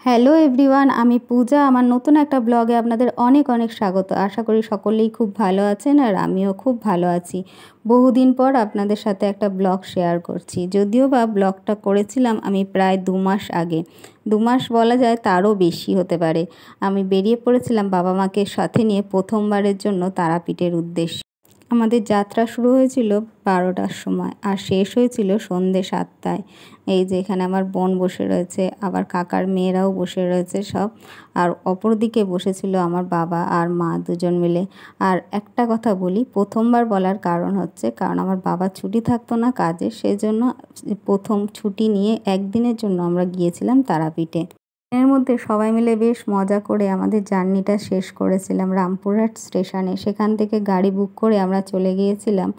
Hello everyone, আমি পূজা। আমার নতুন একটা ব্লগে আপনাদের অনেক অনেক স্বাগত। আশা করি সকলেই খুব ভালো আছেন আর আমিও খুব ভালো আছি। বহুদিন পর আপনাদের সাথে একটা ব্লগ শেয়ার করছি। যদিও বা ব্লগটা করেছিলাম আমি প্রায় 2 মাস আগে, 2 মাস বলা যায় তারও বেশি হতে পারে। আমি বেরিয়ে পড়েছিলাম বাবা মাকে সাথে নিয়ে প্রথমবারের জন্য তারাপীঠের উদ্দেশ্যে। আমাদের যাত্রা শুরু হয়েছিল 12টার সময় আর শেষ হয়েছিল সন্ধ্যে 7টায়। এই যে এখানে আমার বোন বসে রয়েছে, আবার কাকার মেয়েরাও বসে রয়েছে সব। আর অপরদিকে বসেছিল আমার বাবা আর মা দুজন মিলে। আর একটা কথা বলি, প্রথমবার বলার কারণ হচ্ছে কারণ আমার বাবা ছুটি থাকতো না কাজে, সেজন্য প্রথম ছুটি নিয়ে একদিনের জন্য আমরা গিয়েছিলাম তারাপীঠে। এর মধ্যে সবাই মিলে বেশ মজা করে আমাদের জার্নিটা শেষ করেছিলাম রামপুরহাট স্টেশনে। সেখান থেকে গাড়ি বুক করে আমরা চলে গিয়েছিলাম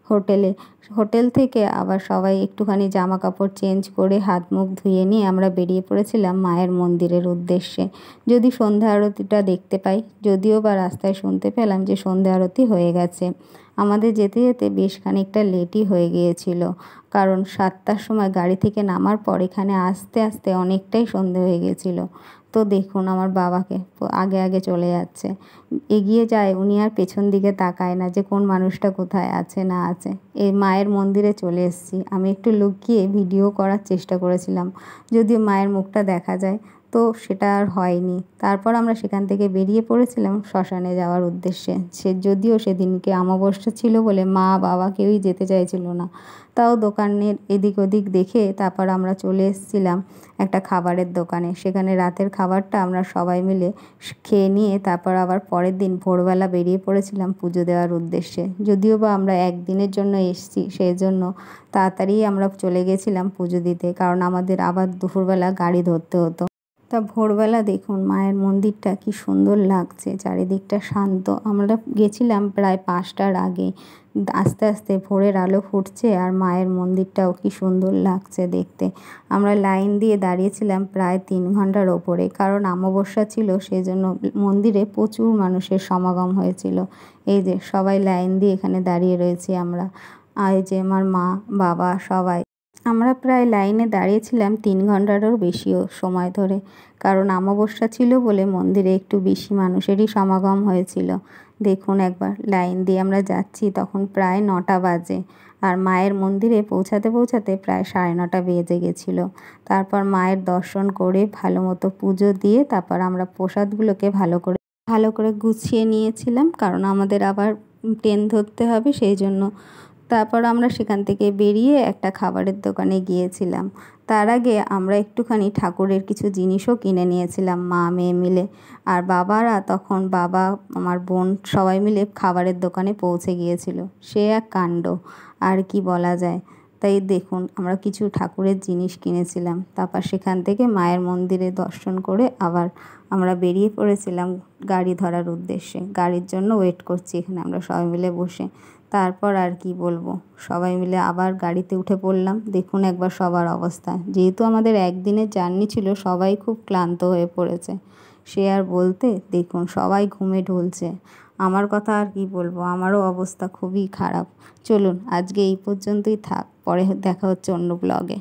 হোটেলে। হোটেল থেকে আবার সবাই একটুখানি জামা কাপড় চেঞ্জ করে হাত মুখ ধুয়ে নিয়ে আমরা বেরিয়ে পড়েছিলাম মায়ের মন্দিরের উদ্দেশ্যে, যদি সন্ধ্যা আরতিটা দেখতে পাই। যদিও বা রাস্তায় শুনতে পেলাম যে সন্ধ্যা আরতি হয়ে গেছে। আমাদের যেতে যেতে বেশ খানিকটা লেটই হয়ে গিয়েছিল, কারণ 7টার সময় গাড়ি থেকে নামার পর এখানে আস্তে আস্তে অনেকটাই সন্ধে হয়ে গেছিল। তো দেখুন আমার বাবাকে আগে আগে চলে যাচ্ছে, এগিয়ে যায়, উনি আর পেছন দিকে তাকায় না যে কোন মানুষটা কোথায় আছে না আছে। এই মায়ের মন্দিরে চলে এসেছি। আমি একটু লুকিয়ে ভিডিও করার চেষ্টা করেছিলাম, যদিও মায়ের মুখটা দেখা যায়, তো সেটা আর হয়নি। তারপর আমরা সেখান থেকে বেরিয়ে পড়েছিলাম শ্মশানে যাওয়ার উদ্দেশ্যে। যদিও সেদিনকে অমাবস্যা ছিল বলে মা বাবা কেউই যেতে চাইছিল না, তাও দোকানের এদিক ওদিক দেখে তারপর আমরা চলে এসেছিলাম একটা খাবারের দোকানে। সেখানে রাতের খাবারটা আমরা সবাই মিলে খেয়ে নিয়ে তারপর আবার পরের দিন ভোরবেলা বেরিয়ে পড়েছিলাম পুজো দেওয়ার উদ্দেশ্যে। যদিও বা আমরা একদিনের জন্য এসেছি, সেই জন্য তাড়াতাড়ি আমরা চলে গেছিলাম পুজো দিতে, কারণ আমাদের আবার দুপুরবেলা গাড়ি ধরতে হতো। তা ভোরবেলা দেখুন মায়ের মন্দিরটা কি সুন্দর লাগছে, চারিদিকটা শান্ত। আমরা গেছিলাম প্রায় 5টার আগে। আস্তে আস্তে ভোরের আলো ফুটছে আর মায়ের মন্দিরটাও কি সুন্দর লাগছে দেখতে। আমরা লাইন দিয়ে দাঁড়িয়েছিলাম প্রায় 3 ঘন্টার ওপরে, কারণ অমাবস্যা ছিল, সেজন্য মন্দিরে প্রচুর মানুষের সমাগম হয়েছিল। এই যে সবাই লাইন দিয়ে এখানে দাঁড়িয়ে রয়েছি আমরা, আর এই যে আমার মা বাবা সবাই। আমরা প্রায় লাইনে দাঁড়িয়েছিলাম 3 ঘন্টারও বেশিও সময় ধরে, কারণ অমাবস্যা ছিল বলে মন্দিরে একটু বেশি মানুষেরই সমাগম হয়েছিল। দেখুন একবার লাইন দিয়ে আমরা যাচ্ছি, তখন প্রায় 9টা বাজে, আর মায়ের মন্দিরে পৌঁছাতে পৌঁছাতে প্রায় 9:30 বেজে গেছিলো। তারপর মায়ের দর্শন করে ভালো মতো পুজো দিয়ে তারপর আমরা প্রসাদগুলোকে ভালো করে গুছিয়ে নিয়েছিলাম, কারণ আমাদের আবার ট্রেন ধরতে হবে, সেই জন্য। তারপর আমরা সেখান থেকে বেরিয়ে একটা খাবারের দোকানে গিয়েছিলাম। তার আগে আমরা একটুখানি ঠাকুরের কিছু জিনিসও কিনে নিয়েছিলাম মা মেয়ে মিলে। আর বাবারা তখন, বাবা আমার বোন সবাই মিলে খাবারের দোকানে পৌঁছে গিয়েছিল। সে এক কাণ্ড, আর কি বলা যায়। তাই দেখুন আমরা কিছু ঠাকুরের জিনিস কিনেছিলাম। তারপর সেখান থেকে মায়ের মন্দিরে দর্শন করে আবার আমরা বেরিয়ে পড়েছিলাম গাড়ি ধরার উদ্দেশ্যে। গাড়ির জন্য ওয়েট করছি এখানে আমরা সবাই মিলে বসে। তারপর আর কি বলবো, সবাই মিলে আবার গাড়িতে উঠে পড়লাম। দেখুন একবার সবার অবস্থা, যেহেতু আমাদের একদিনের জার্নি ছিল, সবাই খুব ক্লান্ত হয়ে পড়েছে। সে আর বলতে, দেখুন সবাই ঘুমে ঢলছে। আমার কথা আর কি বলবো, আমারও অবস্থা খুবই খারাপ। চলুন আজকে এই পর্যন্তই থাক, পরে দেখা হচ্ছে অন্য ব্লগে।